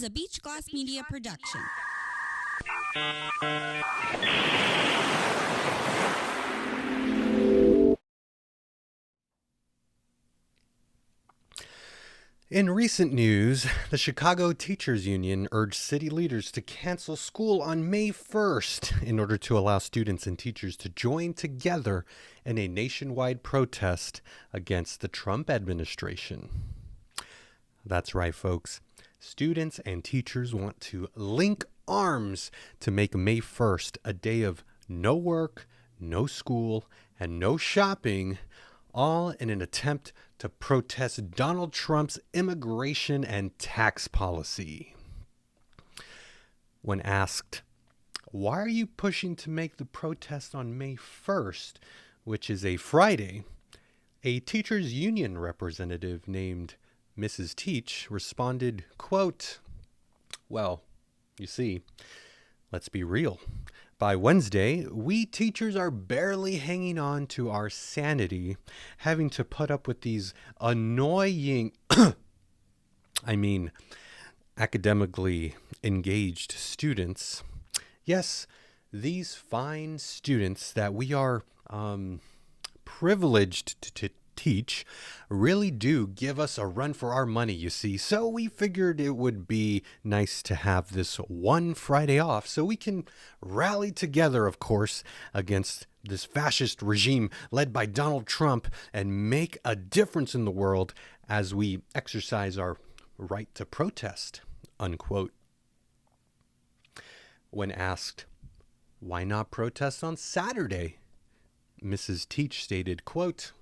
is a Beach Glass Media production. In recent news, the Chicago Teachers Union urged city leaders to cancel school on May 1st in order to allow students and teachers to join together in a nationwide protest against the Trump administration. That's right, folks. Students and teachers want to link arms to make May 1st a day of no work, no school, and no shopping, all in an attempt to protest Donald Trump's immigration and tax policy. When asked, why are you pushing to make the protest on May 1st, which is a Friday, a teachers union representative named Mrs. Teach responded, quote, well, you see, let's be real. By Wednesday, we teachers are barely hanging on to our sanity, having to put up with these annoying, academically engaged students. Yes, these fine students that we are privileged to teach really do give us a run for our money, you see. So we figured it would be nice to have this one Friday off so we can rally together, of course, against this fascist regime led by Donald Trump and make a difference in the world as we exercise our right to protest, unquote. When asked, why not protest on Saturday? Mrs. Teach stated, quote,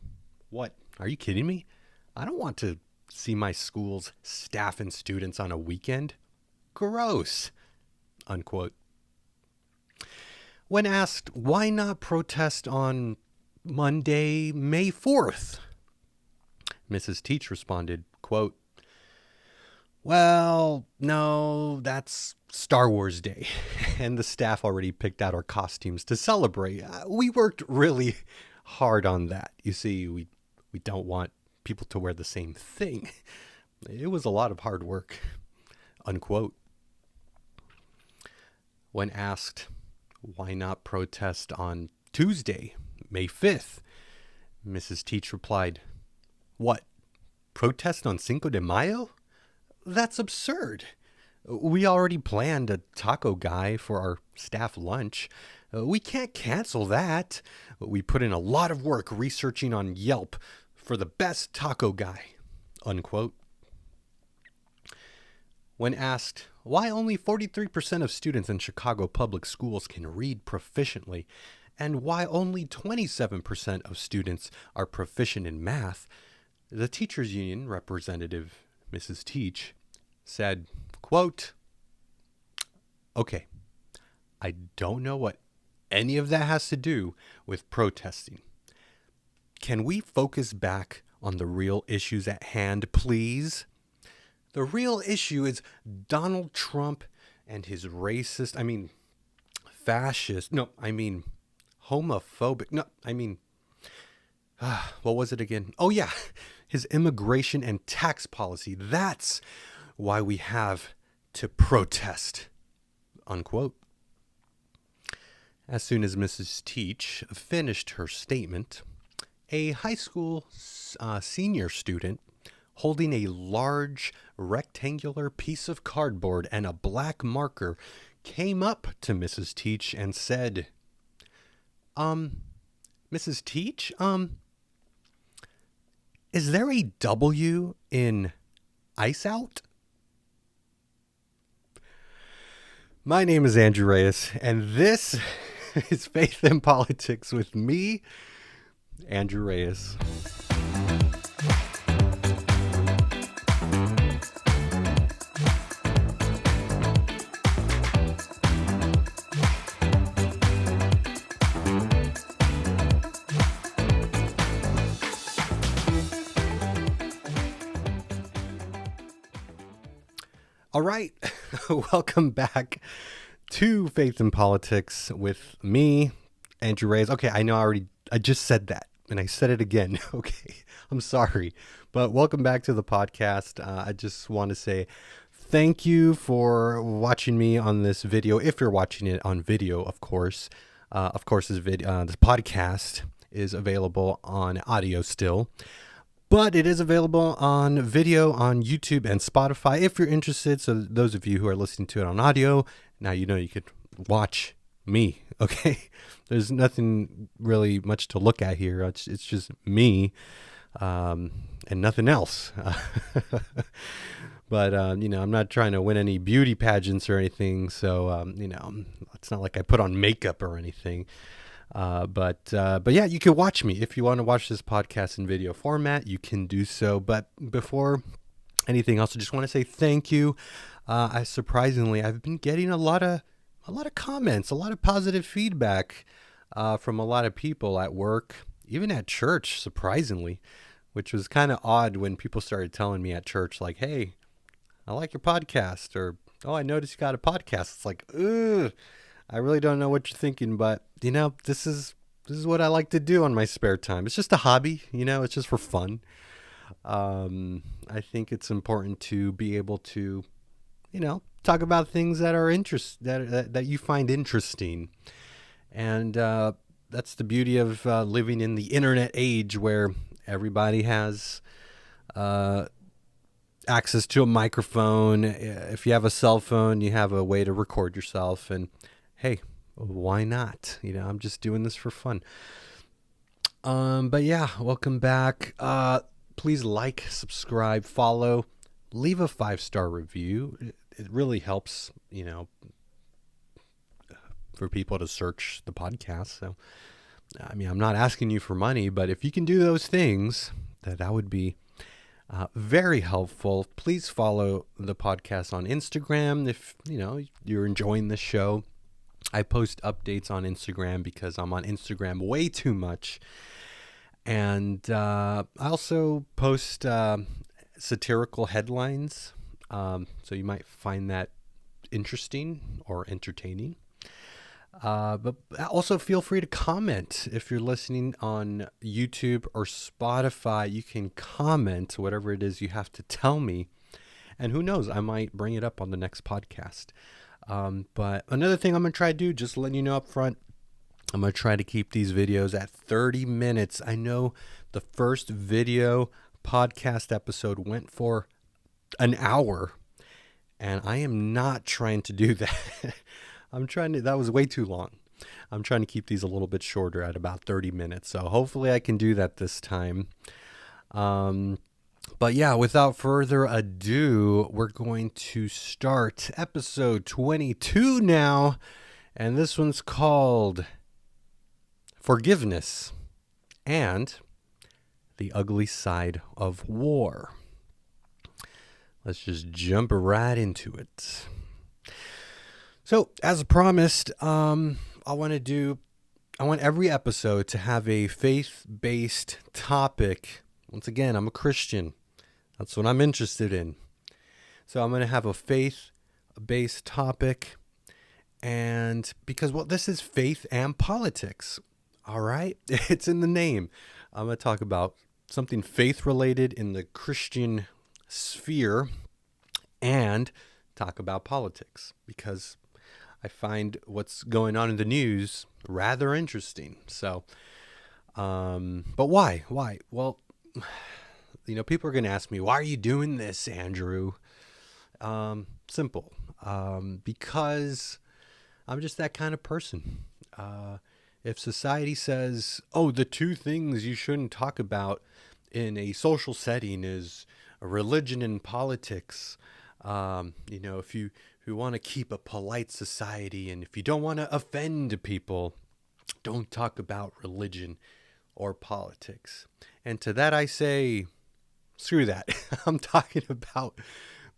what? Are you kidding me? I don't want to see my school's staff and students on a weekend. Gross, unquote. When asked why not protest on Monday, May 4th, Mrs. Teach responded, quote, well, no, that's Star Wars Day, and the staff already picked out our costumes to celebrate. We worked really hard on that. You see, we don't want people to wear the same thing. It was a lot of hard work, unquote. When asked why not protest on Tuesday, May 5th, Mrs. Teach replied, what, protest on Cinco de Mayo? That's absurd. We already planned a taco guy for our staff lunch. We can't cancel that. We put in a lot of work researching on Yelp for the best taco guy, unquote. When asked why only 43% of students in Chicago public schools can read proficiently and why only 27% of students are proficient in math, the teachers union representative, Mrs. Teach, said, quote, okay, I don't know what any of that has to do with protesting. Can we focus back on the real issues at hand, please? The real issue is Donald Trump and his homophobic, what was it again? Oh yeah, his immigration and tax policy. That's why we have to protest, unquote. As soon as Mrs. Teach finished her statement, a high school senior student holding a large rectangular piece of cardboard and a black marker came up to Mrs. Teach and said, Mrs. Teach, is there a W in ice out? My name is Andrew Reyes, and this is Faith in Politics with me, Andrew Reyes. All right, welcome back to Faith in Politics with me, Andrew Reyes. Okay, I know I just said that, and I said it again. Okay, I'm sorry, but welcome back to the podcast. I just want to say thank you for watching me on this video. If you're watching it on video, of course. This podcast is available on audio still. But it is available on video on YouTube and Spotify if you're interested. So those of you who are listening to it on audio, now you know you could watch me, okay? There's nothing really much to look at here. It's just me and nothing else. But, I'm not trying to win any beauty pageants or anything. So, it's not like I put on makeup or anything. But yeah, you can watch me. If you want to watch this podcast in video format, you can do so. But before anything else, I just want to say thank you. Surprisingly, I've been getting a lot of comments, a lot of positive feedback from a lot of people at work, even at church, surprisingly, which was kind of odd when people started telling me at church, like, hey, I like your podcast, or, oh, I noticed you got a podcast. It's like, ugh, I really don't know what you're thinking, but, this is what I like to do on my spare time. It's just a hobby, it's just for fun. I think it's important to be able to, talk about things that are that you find interesting. And that's the beauty of living in the internet age, where everybody has access to a microphone. If you have a cell phone, you have a way to record yourself. And hey, why not? I'm just doing this for fun. But yeah, welcome back. Please like, subscribe, follow, leave a 5-star review. It really helps, for people to search the podcast. So, I'm not asking you for money, but if you can do those things, that would be very helpful. Please follow the podcast on Instagram if, you're enjoying the show. I post updates on Instagram because I'm on Instagram way too much. And I also post satirical headlines. So you might find that interesting or entertaining. But also feel free to comment. If you're listening on YouTube or Spotify, you can comment whatever it is you have to tell me. And who knows, I might bring it up on the next podcast. But another thing I'm going to try to do, just letting you know up front, I'm going to try to keep these videos at 30 minutes. I know the first video podcast episode went for an hour, and I am not trying to do that. That was way too long. I'm trying to keep these a little bit shorter at about 30 minutes. So hopefully I can do that this time. But yeah, without further ado, we're going to start episode 22 now. And this one's called Forgiveness and the Ugly Side of War. Let's just jump right into it. So, as promised, I want every episode to have a faith-based topic. Once again, I'm a Christian. That's what I'm interested in. So I'm going to have a faith-based topic. And because, this is faith and politics. All right? It's in the name. I'm going to talk about something faith-related in the Christian sphere and talk about politics, because I find what's going on in the news rather interesting. So, but why? Well, people are going to ask me, why are you doing this, Andrew? Simple. Because I'm just that kind of person. If society says, the two things you shouldn't talk about in a social setting is religion and politics, if you want to keep a polite society and if you don't want to offend people, don't talk about religion or politics. And to that I say, screw that. I'm talking about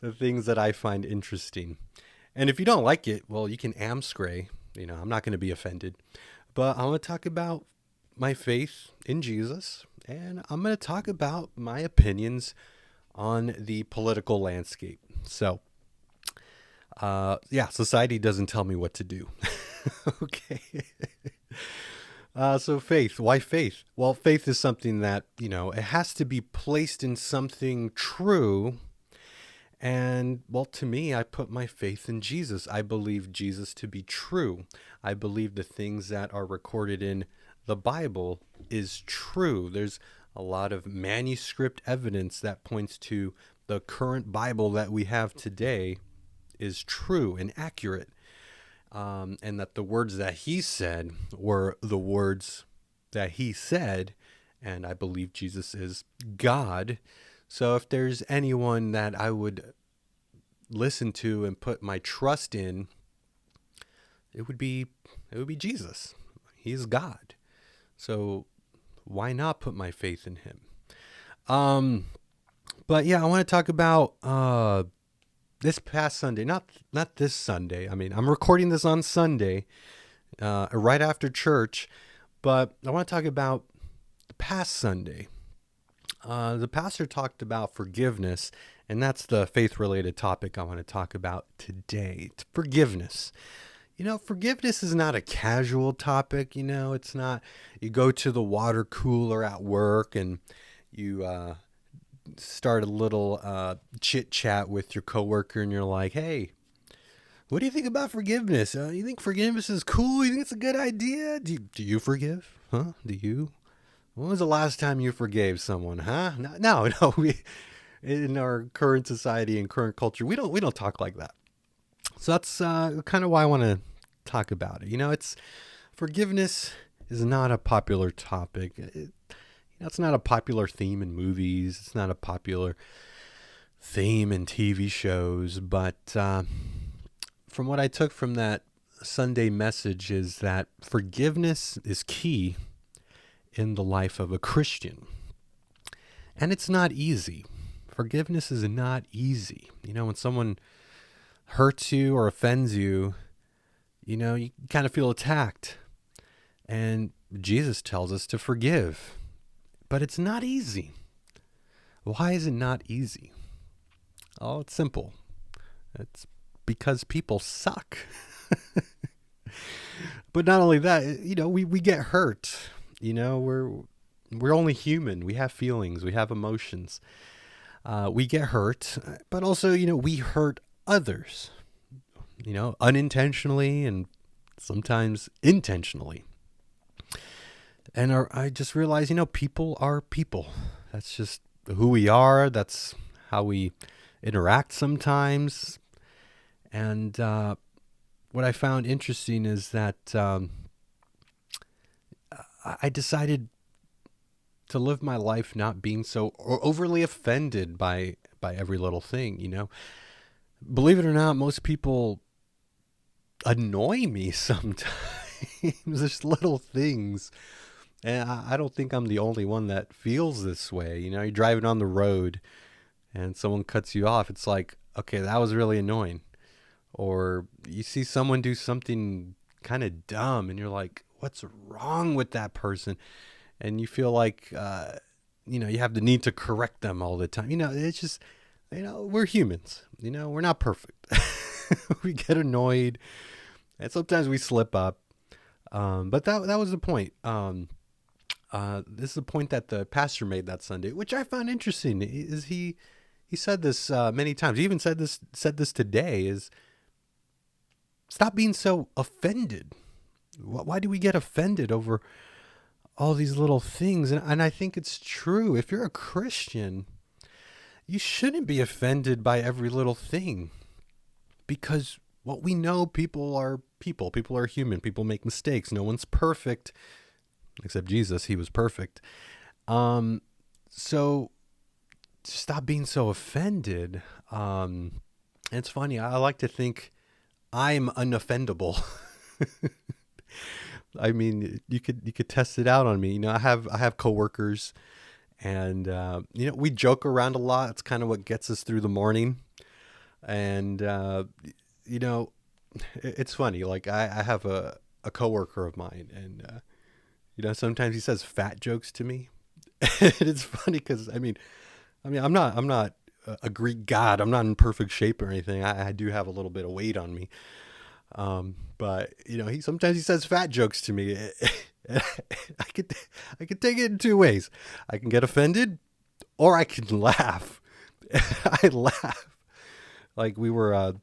the things that I find interesting. And if you don't like it, well, you can amscray. I'm not going to be offended. But I'm going to talk about my faith in Jesus, and I'm going to talk about my opinions on the political landscape. So, society doesn't tell me what to do. Okay. So faith. Why faith? Well, faith is something that, it has to be placed in something true. And And well, to me, I put my faith in Jesus. I believe Jesus to be true. I believe the things that are recorded in the Bible is true. There's a lot of manuscript evidence that points to the current Bible that we have today is true and accurate. And that the words that he said were the words that he said. And I believe Jesus is God. So if there's anyone that I would listen to and put my trust in, it would be Jesus. He's God. So why not put my faith in him? But yeah, I want to talk about this past Sunday, not this Sunday. I mean, I'm recording this on Sunday, right after church, but I want to talk about the past Sunday. The pastor talked about forgiveness, and that's the faith-related topic I want to talk about today. It's forgiveness. Forgiveness is not a casual topic. It's not, you go to the water cooler at work and you start a little chit chat with your coworker and you're like, hey, what do you think about forgiveness? You think forgiveness is cool? You think it's a good idea? Do you forgive? Huh? Do you? When was the last time you forgave someone? Huh? No. We, in our current society and current culture, we don't talk like that. So that's kind of why I want to talk about it. It's forgiveness is not a popular topic. It's not a popular theme in movies. It's not a popular theme in TV shows. But from what I took from that Sunday message is that forgiveness is key in the life of a Christian. And it's not easy. Forgiveness is not easy. When someone hurts you or offends you, you kind of feel attacked. And Jesus tells us to forgive. But it's not easy. Why is it not easy? Oh, it's simple. It's because people suck. But not only that, we get hurt. We're only human. We have feelings. We have emotions. We get hurt, but also, we hurt others, unintentionally and sometimes intentionally. And I just realized, people are people. That's just who we are. That's how we interact sometimes. And what I found interesting is that I decided to live my life not being so overly offended by every little thing, Believe it or not, most people annoy me sometimes. Just little things. And I don't think I'm the only one that feels this way. You're driving on the road and someone cuts you off. It's like, okay, that was really annoying. Or you see someone do something kind of dumb and you're like, what's wrong with that person? And you feel like, you have the need to correct them all the time. It's just, we're humans. We're not perfect. We get annoyed. And sometimes we slip up. But that was the point. This is the point that the pastor made that Sunday, which I found interesting. Is he said this many times. He even said this today. Is stop being so offended. Why do we get offended over all these little things? And I think it's true. If you're a Christian, you shouldn't be offended by every little thing, because what we know, people are people. People are human. People make mistakes. No one's perfect. Except Jesus, he was perfect. So stop being so offended. And it's funny. I like to think I'm unoffendable. I mean, you could test it out on me. I have coworkers, and we joke around a lot. It's kind of what gets us through the morning. And it's funny. Like I have a coworker of mine, and sometimes he says fat jokes to me. And it's funny because I mean, I'm not a Greek god. I'm not in perfect shape or anything. I do have a little bit of weight on me. But he sometimes says fat jokes to me. I could take it in two ways. I can get offended, or I can laugh. I laugh. Like we were,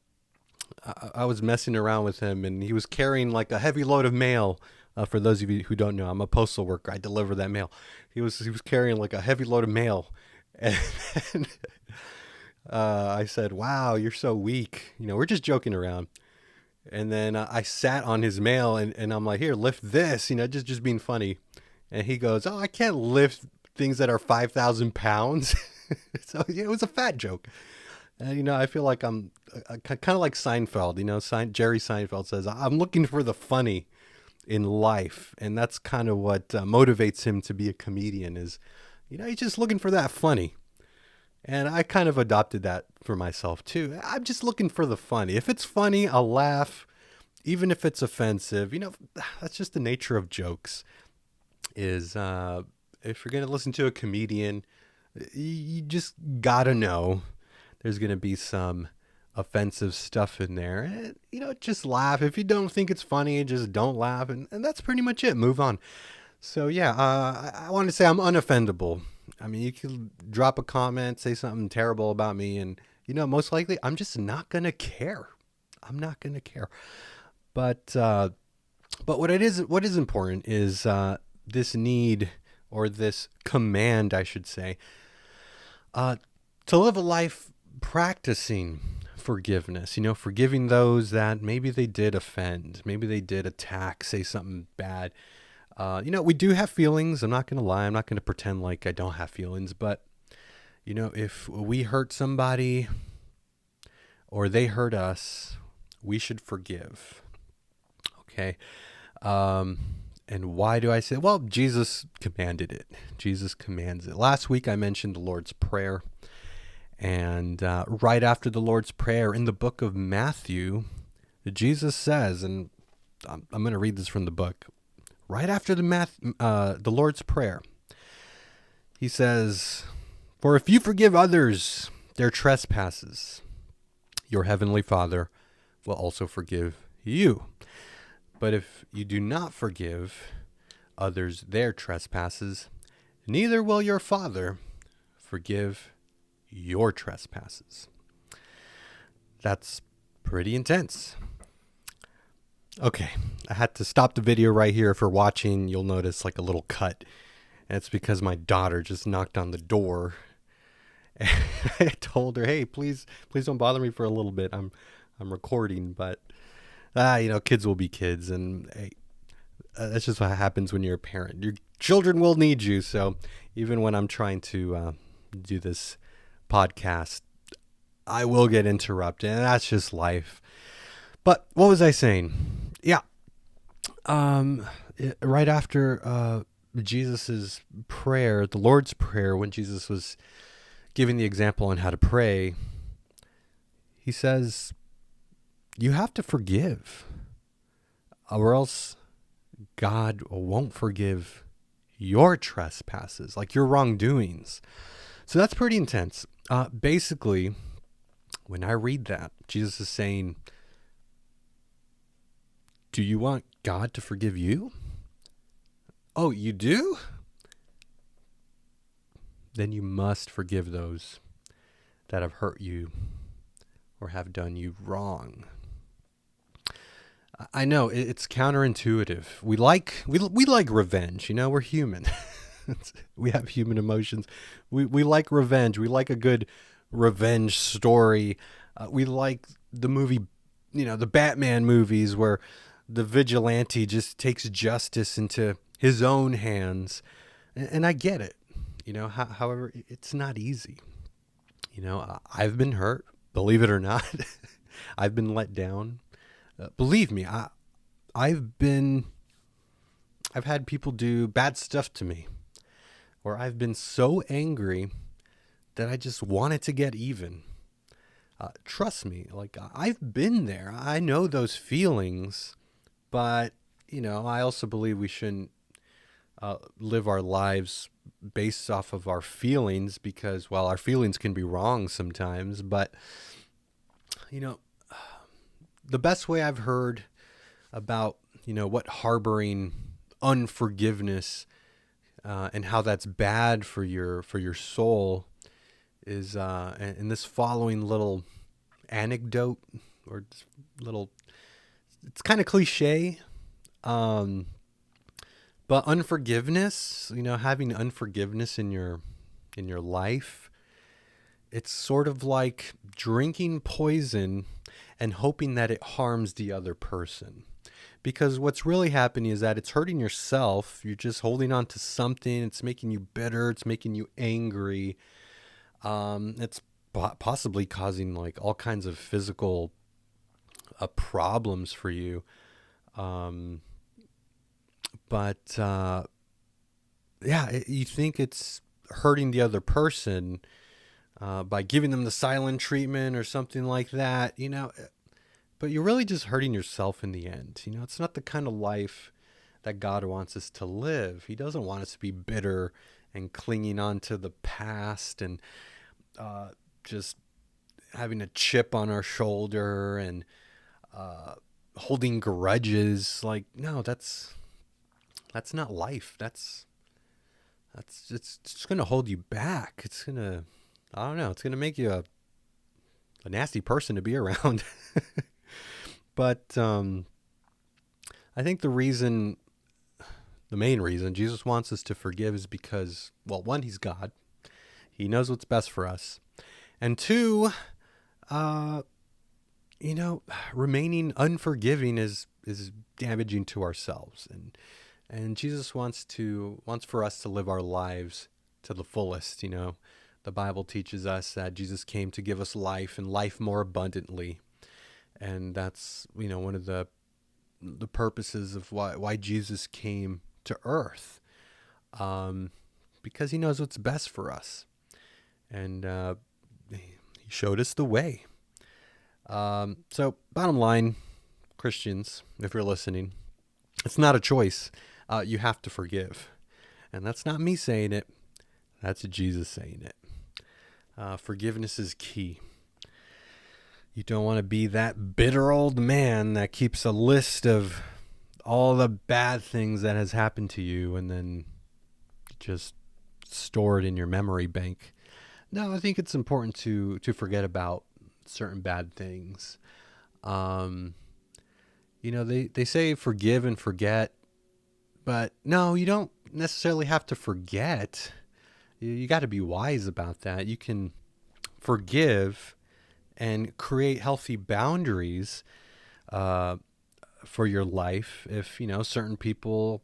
I was messing around with him, and he was carrying like a heavy load of mail. For those of you who don't know, I'm a postal worker. I deliver that mail. He was carrying like a heavy load of mail, and I said, "Wow, you're so weak." We're just joking around. And then I sat on his mail, and I'm like, "Here, lift this," just being funny. And he goes, "Oh, I can't lift things that are 5,000 pounds." So yeah, it was a fat joke. And I feel like I'm kind of like Seinfeld. Jerry Seinfeld says, "I'm looking for the funny in life," and that's kind of what motivates him to be a comedian. Is he's just looking for that funny. And I kind of adopted that for myself too. I'm just looking for the funny. If it's funny, I'll laugh, even if it's offensive. That's just the nature of jokes. Is if you're gonna listen to a comedian, you just gotta know there's gonna be some offensive stuff in there. And, just laugh. If you don't think it's funny, just don't laugh, and that's pretty much it. Move on. So yeah, I want to say I'm unoffendable. I mean, you could drop a comment, say something terrible about me, and most likely I'm just not gonna care. I'm not gonna care. But what is important is this need, or this command, I should say, to live a life practicing forgiveness. Forgiving those that maybe they did offend, maybe they did attack, say something bad. We do have feelings. I'm not going to lie. I'm not going to pretend like I don't have feelings. But, if we hurt somebody or they hurt us, we should forgive. Okay. And why do I say? Well, Jesus commanded it. Jesus commands it. Last week I mentioned the Lord's Prayer. And right after the Lord's Prayer in the book of Matthew, Jesus says, and I'm going to read this from the book. Right after the Lord's Prayer, he says, "For if you forgive others their trespasses, your heavenly Father will also forgive you. But if you do not forgive others their trespasses, neither will your Father forgive your trespasses." That's pretty intense. Okay, I had to stop the video right here. If you're watching, you'll notice like a little cut. And it's because my daughter just knocked on the door. And I told her, "Hey, please don't bother me for a little bit. I'm recording." But kids will be kids, and hey, that's just what happens when you're a parent. Your children will need you. So even when I'm trying to do this podcast, I will get interrupted, and that's just life. But what was I saying? Yeah. Right after Jesus's prayer, the Lord's Prayer, when Jesus was giving the example on how to pray, he says, you have to forgive, or else God won't forgive your trespasses, like your wrongdoings. So that's pretty intense. Basically, when I read that, Jesus is saying, do you want God to forgive you? Oh, you do? Then you must forgive those that have hurt you or have done you wrong. I know it's counterintuitive. We like revenge. We're human. We have human emotions. We like revenge. We like a good revenge story. We like the movie, the Batman movies where the vigilante just takes justice into his own hands. And I get it. However, it's not easy. I've been hurt, believe it or not. I've been let down. Believe me, I've had people do bad stuff to me, or I've been so angry that I just wanted to get even. Trust me, I've been there. I know those feelings, but I also believe we shouldn't live our lives based off of our feelings, because our feelings can be wrong sometimes. But the best way I've heard about what harboring unforgiveness and how that's bad for your soul is in this following little anecdote or little, it's kind of cliche. But unforgiveness, having unforgiveness in your life, it's sort of like drinking poison and hoping that it harms the other person. Because what's really happening is that it's hurting yourself. You're just holding on to something. It's making you bitter. It's making you angry. It's possibly causing like all kinds of physical problems for you. You think it's hurting the other person by giving them the silent treatment or something like that, but you're really just hurting yourself in the end. It's not the kind of life that God wants us to live. He doesn't want us to be bitter and clinging on to the past and just having a chip on our shoulder and holding grudges. Like, no, that's not life. It's going to hold you back. It's going to, I don't know, it's going to make you a nasty person to be around. But I think the main reason Jesus wants us to forgive is because, well, one, he's God. He knows what's best for us. And two, remaining unforgiving is damaging to ourselves. And Jesus wants for us to live our lives to the fullest. The Bible teaches us that Jesus came to give us life and life more abundantly. And that's, one of the purposes of why Jesus came to earth. Because he knows what's best for us. And he showed us the way. So bottom line, Christians, if you're listening, it's not a choice. You have to forgive. And that's not me saying it. That's Jesus saying it. Forgiveness is key. You don't want to be that bitter old man that keeps a list of all the bad things that has happened to you and then just store it in your memory bank. No, I think it's important to forget about certain bad things. They say forgive and forget, but no, you don't necessarily have to forget. You got to be wise about that. You can forgive and create healthy boundaries for your life. If, certain people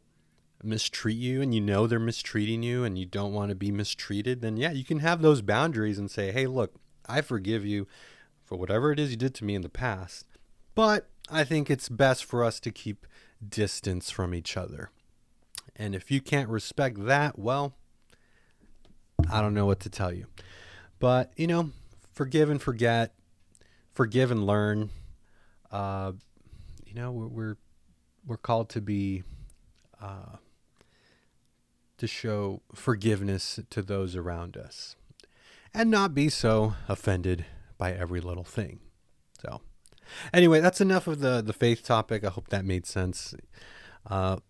mistreat you and they're mistreating you and you don't want to be mistreated, then yeah, you can have those boundaries and say, hey, look, I forgive you for whatever it is you did to me in the past. But I think it's best for us to keep distance from each other. And if you can't respect that, well, I don't know what to tell you. But, forgive and forget, forgive and learn. We're called to be, to show forgiveness to those around us and not be so offended by every little thing. So anyway, that's enough of the faith topic. I hope that made sense.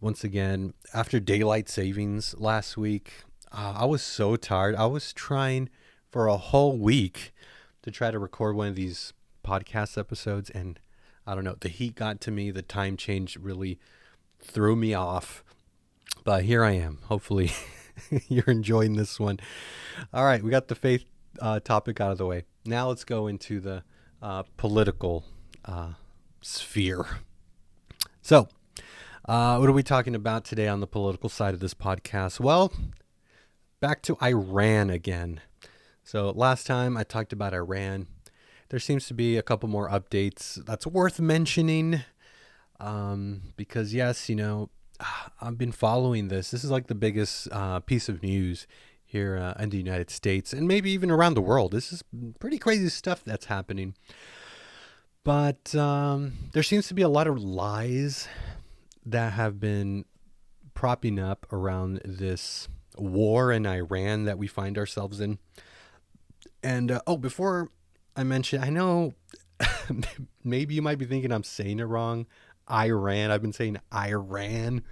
Once again, after daylight savings last week, I was so tired. I was trying for a whole week to try to record one of these podcast episodes, and I don't know, the heat got to me. The time change really threw me off. But here I am. Hopefully you're enjoying this one. All right, we got the faith topic out of the way. Now let's go into the political sphere. So, what are we talking about today on the political side of this podcast? Well, back to Iran again. So last time I talked about Iran. There seems to be a couple more updates that's worth mentioning because, yes, I've been following this. This is like the biggest piece of news here in the United States and maybe even around the world. This is pretty crazy stuff that's happening. But there seems to be a lot of lies that have been propping up around this war in Iran that we find ourselves in. And, before I mention, I know maybe you might be thinking I'm saying it wrong. Iran. I've been saying Iran.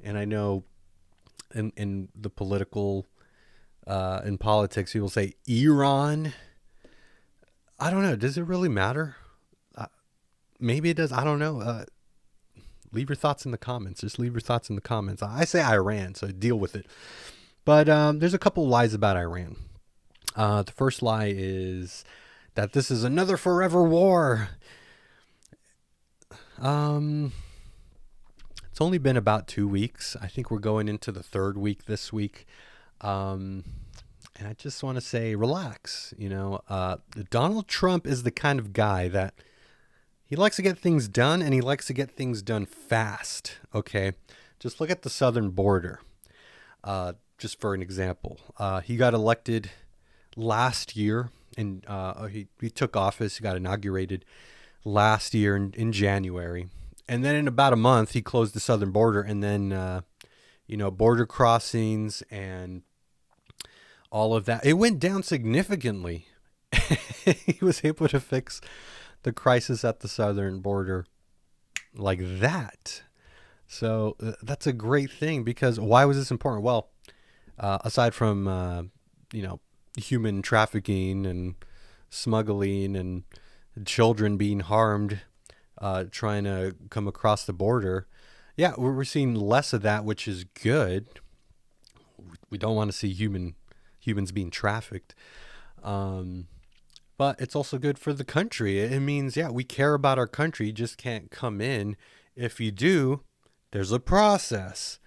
And I know in the political, in politics, people say Iran. I don't know. Does it really matter? Uh, Maybe it does. I don't know. Leave your thoughts in the comments. Just leave your thoughts in the comments. I say Iran, so deal with it. But there's a couple lies about Iran. The first lie is that this is another forever war. Um, it's only been about 2 weeks. I think we're going into the third week this week. And I just want to say, relax. Donald Trump is the kind of guy that he likes to get things done, and he likes to get things done fast. Okay, just look at the southern border. Just for an example, he got elected last year, and he took office. He got inaugurated last year in January, and then in about a month he closed the southern border, and then border crossings and all of that, it went down significantly. He was able to fix the crisis at the southern border like that. So that's a great thing, because why was this important? Well, aside from human trafficking and smuggling and children being harmed trying to come across the border, yeah, we're seeing less of that, which is good. We don't want to see humans being trafficked. But it's also good for the country. It means, yeah, we care about our country. You just can't come in. If you do, there's a process.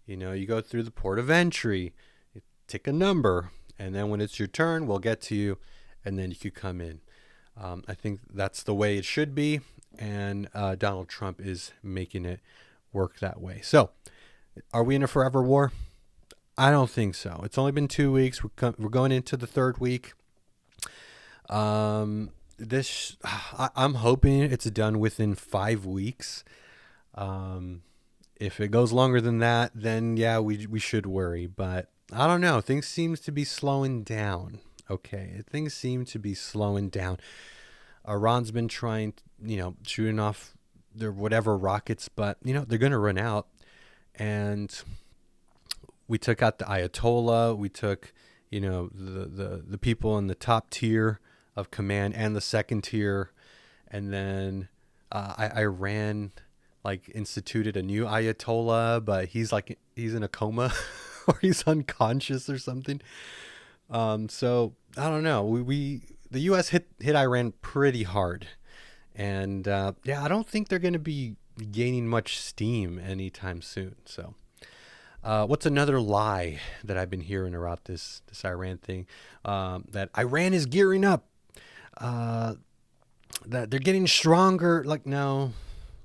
You go through the port of entry, you tick a number, and then when it's your turn, we'll get to you, and then you could come in. I think that's the way it should be, and Donald Trump is making it work that way. So, are we in a forever war? I don't think so. It's only been 2 weeks. We're going into the third week. I'm hoping it's done within 5 weeks. If it goes longer than that, then yeah, we should worry. But I don't know. Things seems to be slowing down. Okay, things seem to be slowing down. Iran's been trying, shooting off their whatever rockets, but they're going to run out. And we took out the Ayatollah. We took, the people in the top tier of command and the second tier, and then Iran instituted a new Ayatollah, but he's in a coma or he's unconscious or something. So I don't know. The U.S. hit Iran pretty hard, and I don't think they're going to be gaining much steam anytime soon. So. What's another lie that I've been hearing about this Iran thing? That Iran is gearing up. That they're getting stronger. No,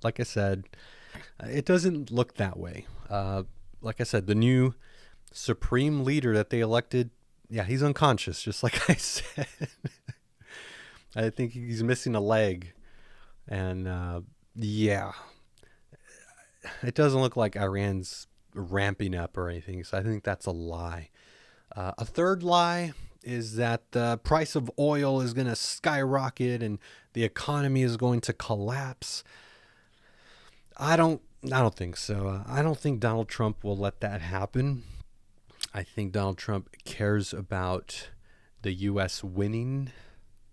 like I said, it doesn't look that way. Like I said, the new supreme leader that they elected, yeah, he's unconscious, just like I said. I think he's missing a leg. And yeah, it doesn't look like Iran's ramping up or anything, so I think that's a lie. A third lie is that the price of oil is going to skyrocket and the economy is going to collapse. I don't think so. I don't think Donald Trump will let that happen. I think Donald Trump cares about the U.S. winning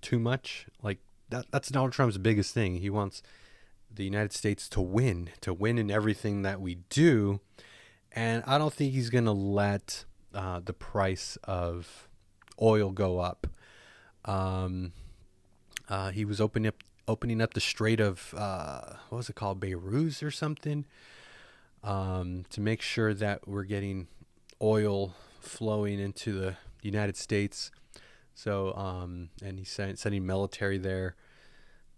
too much. That's Donald Trump's biggest thing. He wants the United States to win in everything that we do. And I don't think he's going to let the price of oil go up. He was opening up the Strait of, what was it called, Beirut or something, to make sure that we're getting oil flowing into the United States. So, and he's sending military there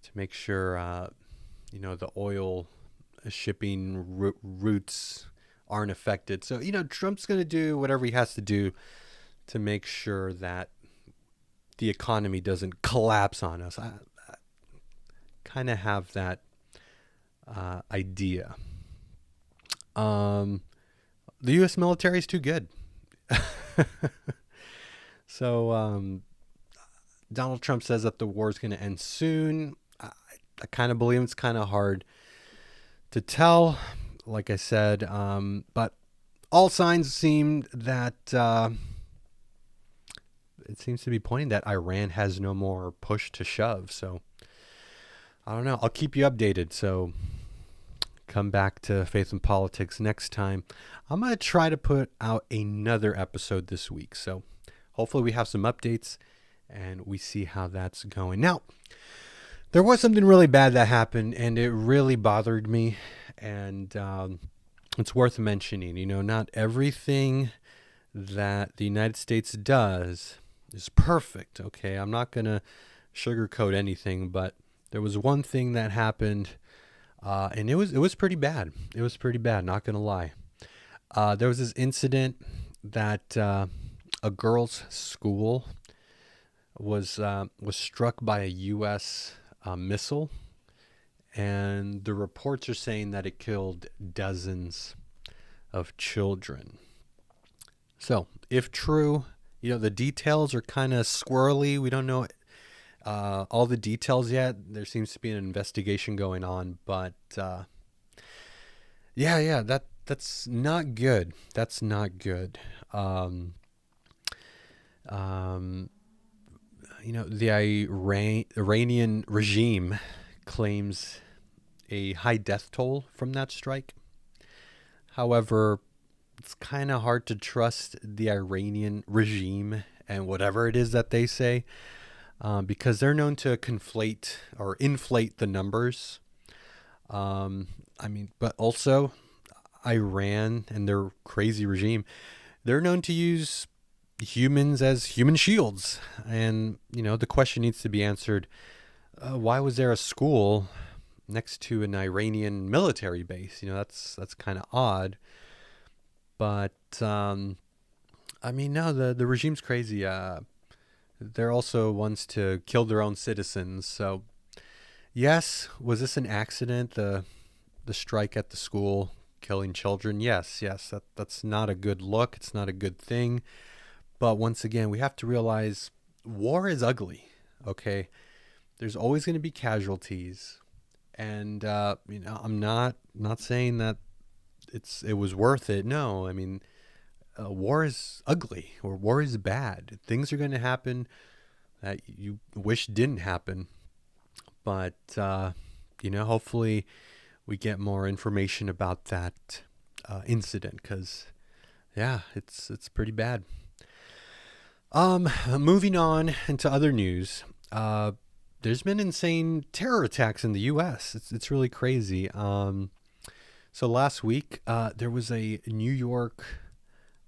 to make sure, the oil shipping routes aren't affected. So, Trump's going to do whatever he has to do to make sure that the economy doesn't collapse on us. I kind of have that idea. The U.S. military is too good. So, Donald Trump says that the war is going to end soon. I kind of believe it's kind of hard to tell, like I said, but all signs seem that it seems to be pointing that Iran has no more push to shove. So I don't know. I'll keep you updated. So come back to Faith and Politics next time. I'm going to try to put out another episode this week. So hopefully we have some updates and we see how that's going. Now, there was something really bad that happened, and it really bothered me. And it's worth mentioning. Not everything that the United States does is perfect. Okay, I'm not going to sugarcoat anything, but there was one thing that happened, and it was pretty bad. It was pretty bad, not going to lie. There was this incident that a girls' school was struck by a U.S. Missile, and the reports are saying that it killed dozens of children. So, if true, the details are kind of squirrely. We don't know all the details yet. There seems to be an investigation going on, but that's not good. That's not good. The Iranian regime claims a high death toll from that strike. However, it's kind of hard to trust the Iranian regime and whatever it is that they say, because they're known to conflate or inflate the numbers. But also Iran and their crazy regime, they're known to use humans as human shields. And, the question needs to be answered. Why was there a school next to an Iranian military base? That's kind of odd. But, no, the regime's crazy. They're also ones to kill their own citizens. So, yes, was this an accident? The strike at the school killing children? Yes, that's not a good look. It's not a good thing. But once again, we have to realize war is ugly. Okay, there's always going to be casualties, and I'm not saying that it was worth it. No, war is ugly, or war is bad. Things are going to happen that you wish didn't happen, but hopefully we get more information about that incident, because it's pretty bad. Moving on into other news, there's been insane terror attacks in the U.S. It's really crazy. So last week, there was a New York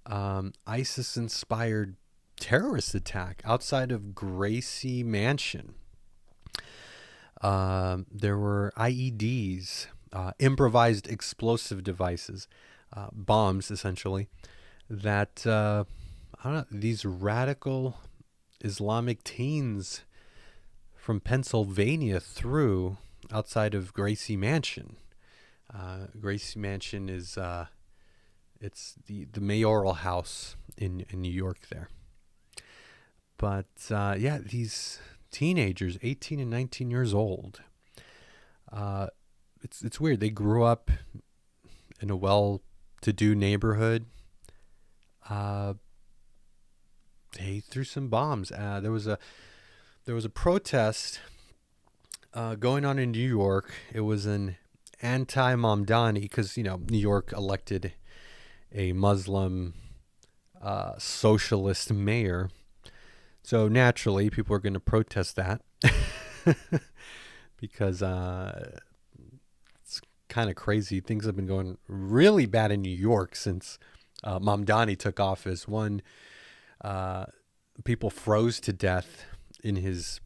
ISIS-inspired terrorist attack outside of Gracie Mansion. There were IEDs, improvised explosive devices, bombs essentially, that these radical Islamic teens from Pennsylvania threw outside of Gracie Mansion. Gracie Mansion is it's the mayoral house in New York there. But these teenagers, 18 and 19 years old, it's weird. They grew up in a well-to-do neighborhood. They threw some bombs. There was a protest going on in New York. It was an anti-Mamdani, because New York elected a Muslim socialist mayor. So naturally, people are going to protest that because it's kind of crazy. Things have been going really bad in New York since Mamdani took office. People froze to death in his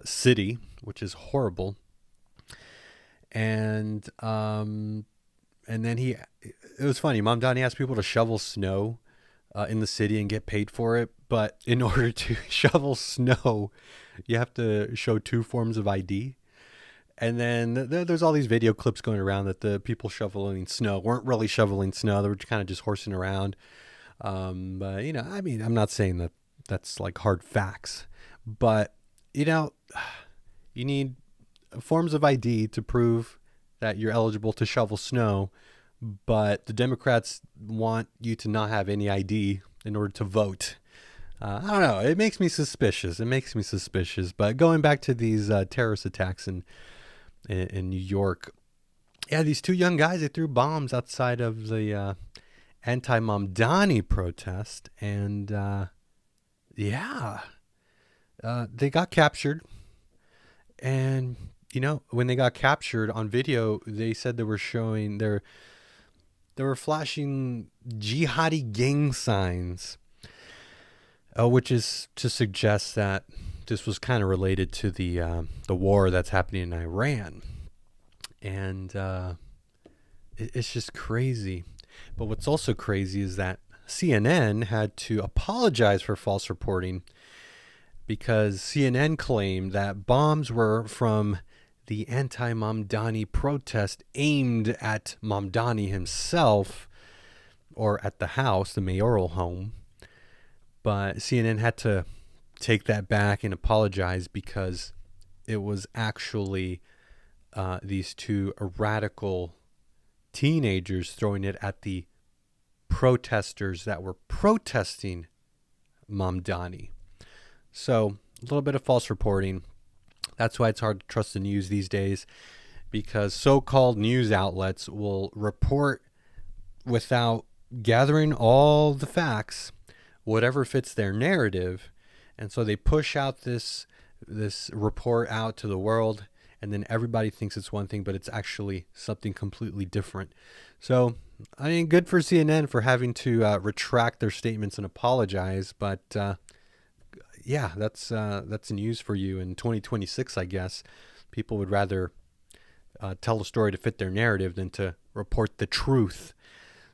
city, which is horrible. And then it was funny. Mamdani asked people to shovel snow in the city and get paid for it. But in order to shovel snow, you have to show two forms of ID. And then there's all these video clips going around that the people shoveling snow weren't really shoveling snow. They were kind of just horsing around. But, I'm not saying that that's like hard facts. But, you need forms of ID to prove that you're eligible to shovel snow. But the Democrats want you to not have any ID in order to vote. I don't know. It makes me suspicious. But going back to these terrorist attacks in New York, yeah, these two young guys, they threw bombs outside of the anti-Mamdani protest, and they got captured. And when they got captured on video, they said they were showing they were flashing jihadi gang signs, which is to suggest that this was kind of related to the war that's happening in Iran. And it's just crazy. But what's also crazy is that CNN had to apologize for false reporting, because CNN claimed that bombs were from the anti-Mamdani protest aimed at Mamdani himself, or at the house, the mayoral home. But CNN had to take that back and apologize, because it was actually these two radical teenagers throwing it at the protesters that were protesting Mamdani. So a little bit of false reporting. That's why it's hard to trust the news these days, because so-called news outlets will report without gathering all the facts, whatever fits their narrative. And so they push out this report out to the world, and then everybody thinks it's one thing, but it's actually something completely different. So, I mean, good for CNN for having to retract their statements and apologize. But yeah, that's news for you in 2026, I guess. People would rather tell a story to fit their narrative than to report the truth.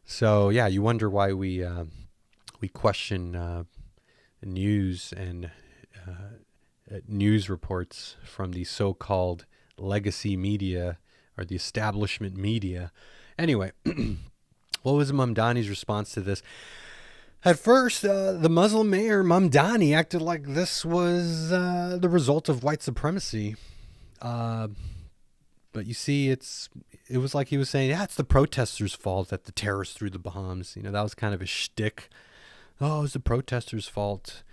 So yeah, you wonder why we question news and news reports from the so-called legacy media or the establishment media. Anyway, what was Mamdani's response to this? At first, the Muslim mayor Mamdani acted like this was the result of white supremacy. But you see, it was like he was saying, yeah, it's the protesters' fault that the terrorists threw the bombs. That was kind of a shtick. Oh, it's the protesters' fault.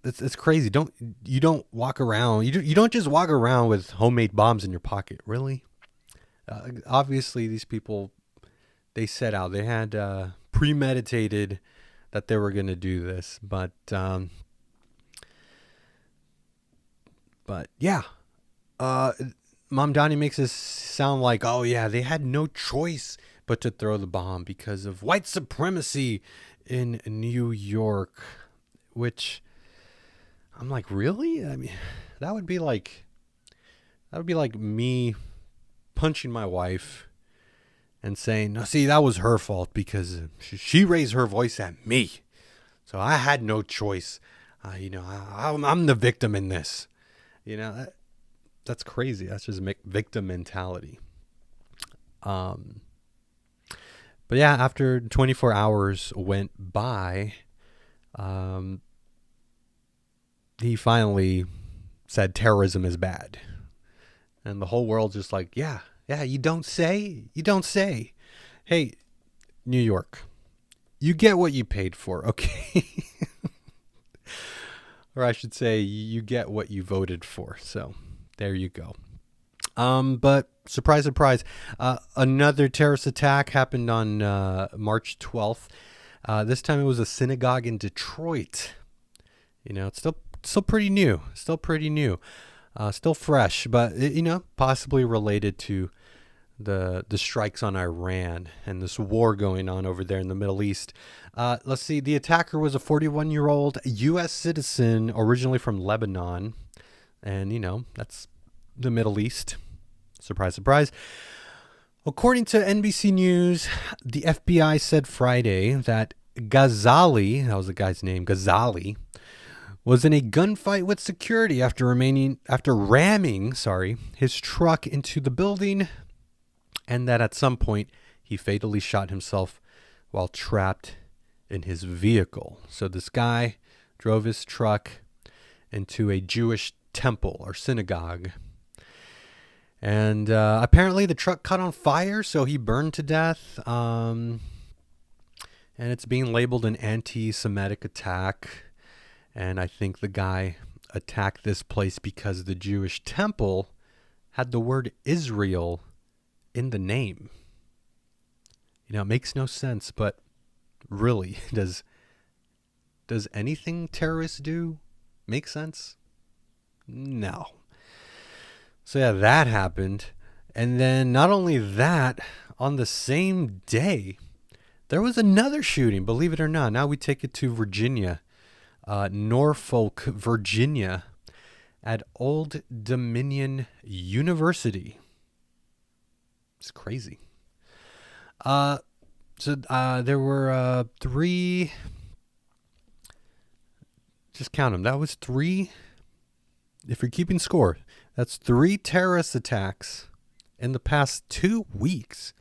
It's crazy. You don't walk around. You don't just walk around with homemade bombs in your pocket, really. Obviously, these people, they set out. They had premeditated that they were going to do this, but yeah, Mamdani makes this sound like, oh yeah, they had no choice but to throw the bomb because of white supremacy in New York, which I'm like, really? I mean, that would be like me punching my wife and saying, no, see, that was her fault because she raised her voice at me. So I had no choice. I'm the victim in this. That's crazy. That's just victim mentality. But yeah, after 24 hours went by, he finally said terrorism is bad. And the whole world's just like, yeah, you don't say. Hey, New York, you get what you paid for, okay? Or I should say, you get what you voted for. So there you go. But surprise, surprise, another terrorist attack happened on March 12th. This time it was a synagogue in Detroit. It's still pretty new. Still fresh, but possibly related to the strikes on Iran and this war going on over there in the Middle East. Let's see. The attacker was a 41-year-old U.S. citizen, originally from Lebanon, and that's the Middle East. Surprise, surprise. According to NBC News, the FBI said Friday that Ghazali, that was the guy's name, Ghazali, was in a gunfight with security after ramming his truck into the building, and that at some point he fatally shot himself while trapped in his vehicle. So this guy drove his truck into a Jewish temple or synagogue, and apparently the truck caught on fire, so he burned to death. and it's being labeled an anti-Semitic attack. And I think the guy attacked this place because the Jewish temple had the word Israel in the name. It makes no sense, but really, does anything terrorists do make sense? No. So yeah, that happened. And then not only that, on the same day, there was another shooting, believe it or not. Now we take it to Virginia, Norfolk, Virginia, at Old Dominion University. It's crazy. So there were 3, just count them. That was 3, if you're keeping score, that's 3 terrorist attacks in the past 2 weeks.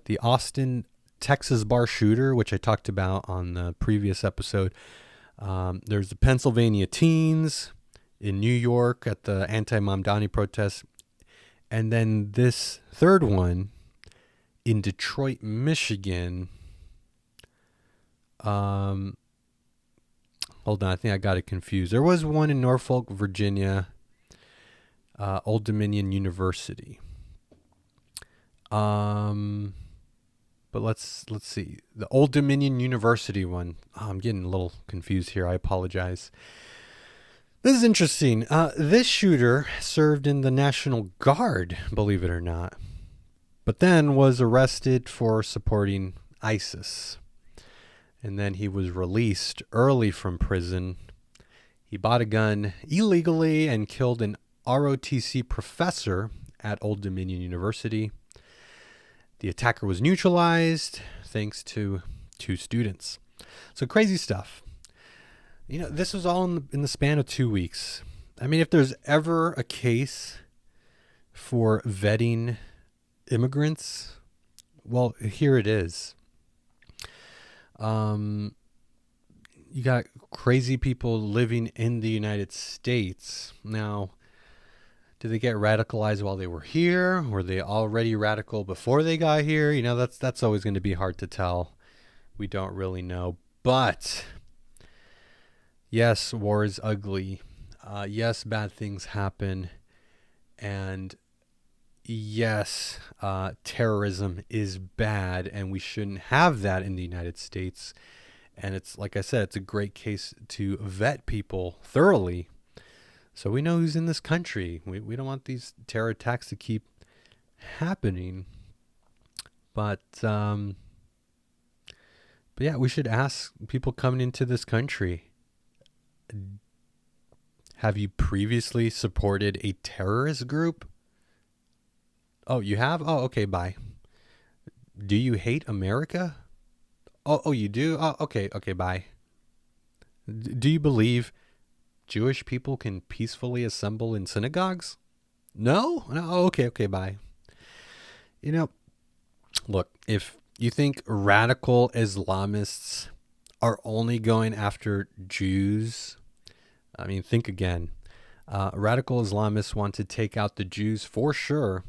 The Austin, Texas bar shooter, which I talked about on the previous episode. There's the Pennsylvania teens in New York at the anti-Mamdani protests. And then this third one in Detroit, Michigan. Hold on, I think I got it confused. There was one in Norfolk, Virginia, Old Dominion University. But let's see. The Old Dominion University one. I'm getting a little confused here. I apologize. This is interesting. This shooter served in the National Guard, believe it or not, but then was arrested for supporting ISIS. And then he was released early from prison. He bought a gun illegally and killed an ROTC professor at Old Dominion University. The attacker was neutralized thanks to 2 students. So crazy stuff. This was all in the span of 2 weeks. I mean, if there's ever a case for vetting immigrants, well, here it is. You got crazy people living in the United States. Now, did they get radicalized while they were here? Were they already radical before they got here? That's always going to be hard to tell. We don't really know. But yes, war is ugly. Yes, bad things happen. And yes, terrorism is bad, and we shouldn't have that in the United States. And it's, like I said, it's a great case to vet people thoroughly, so we know who's in this country. We don't want these terror attacks to keep happening. But yeah, we should ask people coming into this country, have you previously supported a terrorist group? Oh, you have? Oh, okay, bye. Do you hate America? Oh, you do? Oh, okay, bye. Do you believe Jewish people can peacefully assemble in synagogues? No? Oh, okay, bye. Look, if you think radical Islamists are only going after Jews, I mean, think again. Radical Islamists want to take out the Jews for sure,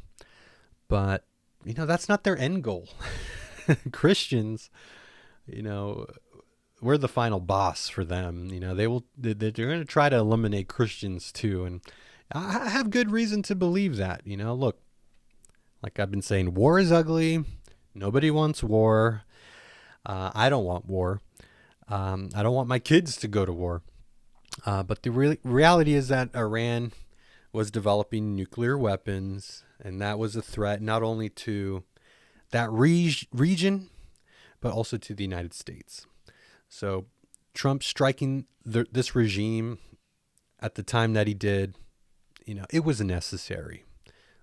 but, that's not their end goal. Christians, we're the final boss for them. They're going to try to eliminate Christians too. And I have good reason to believe that. Look, like I've been saying, war is ugly. Nobody wants war. I don't want war. I don't want my kids to go to war. But the reality is that Iran was developing nuclear weapons, and that was a threat not only to that region, but also to the United States. So Trump striking this regime at the time that he did, it was necessary.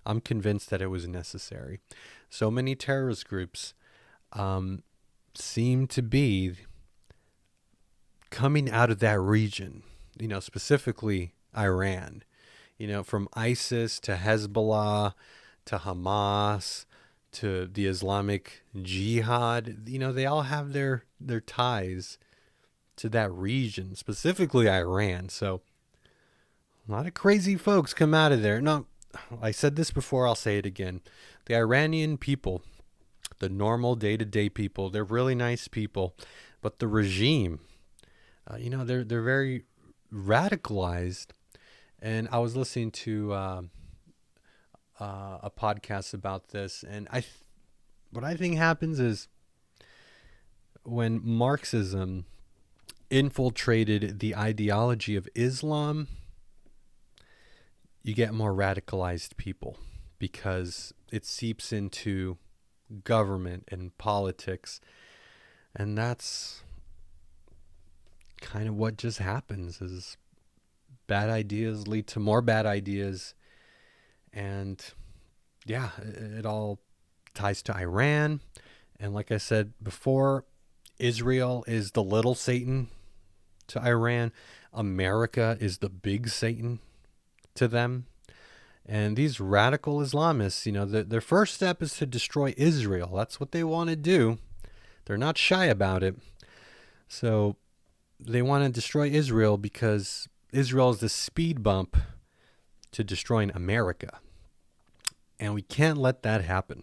I'm convinced that it was necessary. So many terrorist groups seem to be coming out of that region, specifically Iran, from ISIS to Hezbollah to Hamas to the Islamic Jihad. They all have their ties to that region, specifically Iran. So a lot of crazy folks come out of there. No, I said this before, I'll say it again. The Iranian people The normal day-to-day people, they're really nice people, but the regime, they're very radicalized. And I was listening to a podcast about this, and what I think happens is when Marxism infiltrated the ideology of Islam, you get more radicalized people because it seeps into government and politics, and that's kind of what just happens is bad ideas lead to more bad ideas. And yeah, it all ties to Iran. And like I said before, Israel is the little Satan to Iran. America is the big Satan to them. And these radical Islamists, their first step is to destroy Israel. That's what they want to do. They're not shy about it. So they want to destroy Israel because Israel is the speed bump to destroying America. And we can't let that happen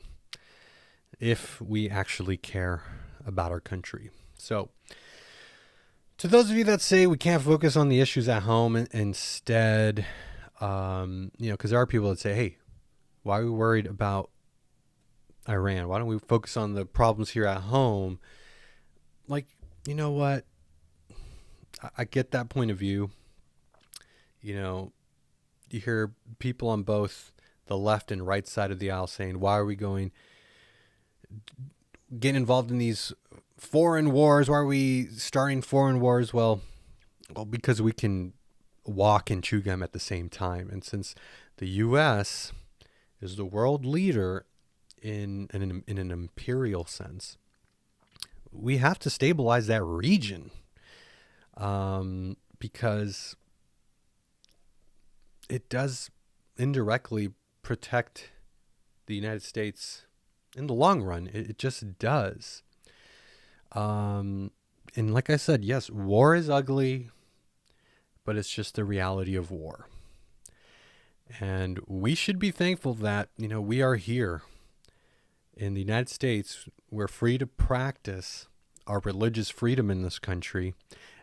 if we actually care about our country. So to those of you that say we can't focus on the issues at home instead, because there are people that say, hey, why are we worried about Iran? Why don't we focus on the problems here at home? Like, you know what? I get that point of view. You hear people on both the left and right side of the aisle saying, why are we getting involved in these foreign wars? Why are we starting foreign wars? Well, because we can walk and chew gum at the same time. And since the U.S. is the world leader in an imperial sense, we have to stabilize that region, because it does indirectly protect the United States in the long run. It just does. And like I said, yes, war is ugly, but it's just the reality of war. And we should be thankful that, we are here in the United States. We're free to practice our religious freedom in this country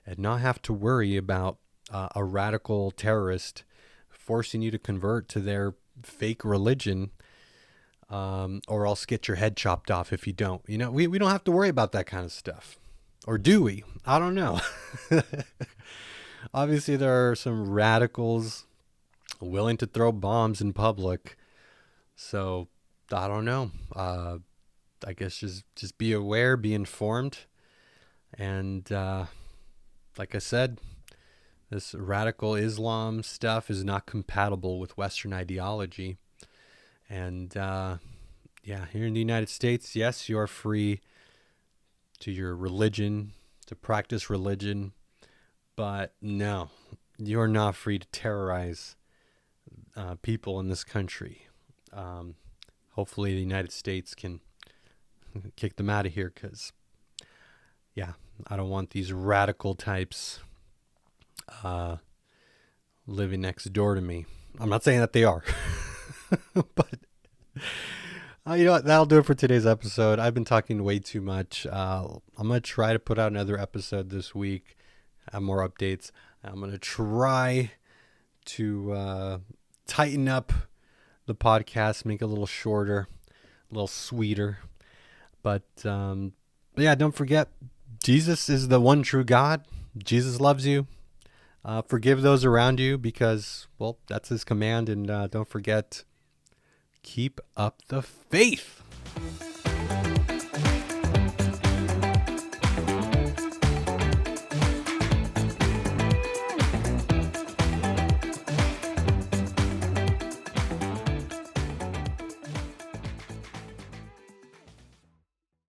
and not have to worry about a radical terrorist forcing you to convert to their fake religion, or else get your head chopped off if you don't. We don't have to worry about that kind of stuff. Or do we? I don't know. Obviously, there are some radicals willing to throw bombs in public. So, I don't know. I guess just be aware, be informed. And like I said, this radical Islam stuff is not compatible with Western ideology. And here in the United States, yes, you're free to your religion, to practice religion. But no, you're not free to terrorize people in this country. Hopefully the United States can kick them out of here because, I don't want these radical types living next door to me. I'm not saying that they are, but you know what? That'll do it for today's episode. I've been talking way too much. I'm going to try to put out another episode this week, have more updates. I'm going to try to tighten up the podcast, make it a little shorter, a little sweeter. But don't forget, Jesus is the one true God. Jesus loves you. Forgive those around you because, that's his command. And don't forget, keep up the faith.